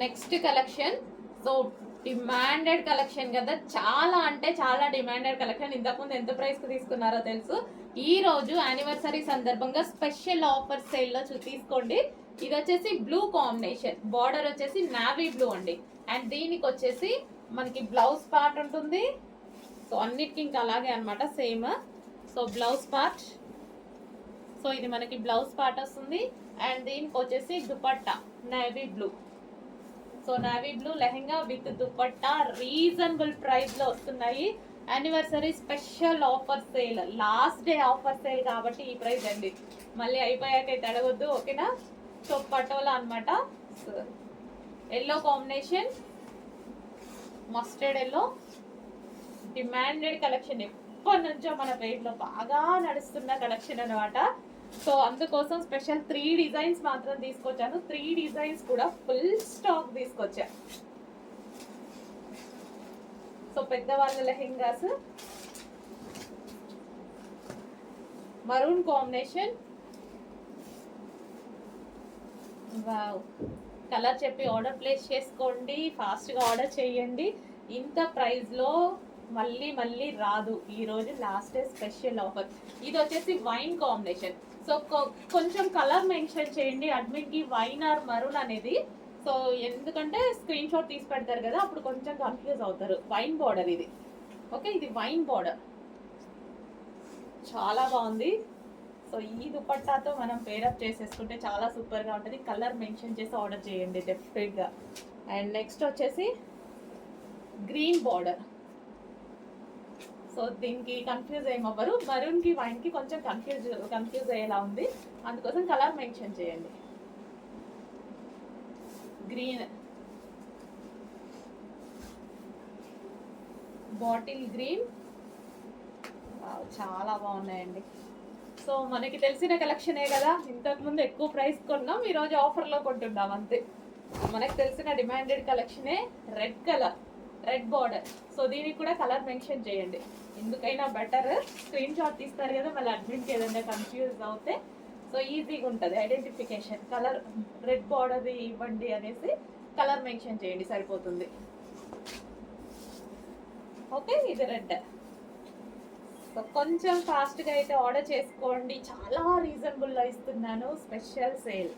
Next collection. So demanded collection కదా, చాలా అంటే చాలా డిమాండెడ్ కలెక్షన్. ఇంతకుముందు ఎంత ప్రైస్కి తీసుకున్నారో తెలుసు. ఈ రోజు యానివర్సరీ సందర్భంగా స్పెషల్ ఆఫర్ సేల్లో తీసుకోండి. ఇది వచ్చేసి బ్లూ కాంబినేషన్, బార్డర్ వచ్చేసి నావీ బ్లూ అండి. అండ్ దీనికి వచ్చేసి మనకి బ్లౌజ్ పార్ట్ ఉంటుంది. సో అన్నిటికీ ఇంకా అలాగే అనమాట, same. So blouse part, so ఇది మనకి బ్లౌజ్ పార్ట్ వస్తుంది. అండ్ దీనికి వచ్చేసి dupatta navy blue. So navy blue lehenga with dupatta reasonable price లో వస్తున్నాయి. Anniversary special offer sale, last day offer sale కాబట్టి ఈ ప్రైస్ అండి. మళ్ళీ అయిపోయాక అయితే అడగొద్దు, ఓకేనా. సో పటోలా అనమాట, yellow combination, mustard yellow. Demanded collection, ఎప్పటి నుంచో మన పేజ్లో బాగా నడుస్తున్న కలెక్షన్ అనమాట. సో అందుకోసం స్పెషల్ 3 డిజైన్స్ మాత్రం తీసుకొచ్చాను. 3 డిజైన్స్ కూడా ఫుల్ స్టాక్ తీసుకొచ్చా. సో పెద్దవాళ్ళ lehengas, maroon combination. Wow, colour చెప్పి ఆర్డర్ ప్లేస్ చేసుకోండి, ఫాస్ట్గా ఆర్డర్ చేయండి. ఇంత ప్రైస్లో మళ్ళీ మళ్ళీ రాదు. ఈరోజు లాస్ట్ డే స్పెషల్ ఆఫర్. ఇది వచ్చేసి వైన్ కాంబినేషన్. సో కొంచెం కలర్ మెన్షన్ చేయండి అడ్మిన్కి, వైన్ ఆర్ మరూన్ అనేది. సో ఎందుకంటే స్క్రీన్ షాట్ తీసి పెడతారు కదా, అప్పుడు కొంచెం కన్ఫ్యూజ్ అవుతారు. వైన్ బార్డర్ ఇది, ఓకే. ఇది వైన్ బార్డర్, చాలా బాగుంది. సో ఈ దుపట్టాతో మనం పేరప్ చేసేసుకుంటే చాలా సూపర్గా ఉంటుంది. కలర్ మెన్షన్ చేసి ఆర్డర్ చేయండి డెఫినెట్గా. అండ్ నెక్స్ట్ వచ్చేసి గ్రీన్ బార్డర్. సో దీనికి కన్ఫ్యూజ్ ఏమవ్వరు, మరూన్కి వైన్కి కొంచెం కన్ఫ్యూజ్ అయ్యేలా ఉంది, అందుకోసం కలర్ మెన్షన్ చేయండి. గ్రీన్, బాటిల్ గ్రీన్, చాలా బాగున్నాయండి. సో మనకి తెలిసిన కలెక్షనే కదా, ఇంతకుముందు ఎక్కువ ప్రైస్ కొన్నాం, ఈరోజు ఆఫర్లో కొంటున్నాం అంతే. మనకు తెలిసిన డిమాండెడ్ కలెక్షనే. Red colour, red border. So దీనికి కూడా కలర్ మెన్షన్ చేయండి, ఎందుకైనా బెటర్. స్క్రీన్ షాట్ తీస్తారు కదా, మళ్ళీ అడ్మిన్కి ఏదైనా కన్ఫ్యూజ్ అవుతే సో ఈజీగా ఉంటుంది ఐడెంటిఫికేషన్. కలర్ రెడ్ బార్డర్ ఇవ్వండి అనేసి కలర్ మెన్షన్ చేయండి, సరిపోతుంది. ఓకే, ఇది రెడ్. సో కొంచెం ఫాస్ట్గా అయితే ఆర్డర్ చేసుకోండి, చాలా రీజనబుల్లో ఇస్తున్నాను, స్పెషల్ సేల్.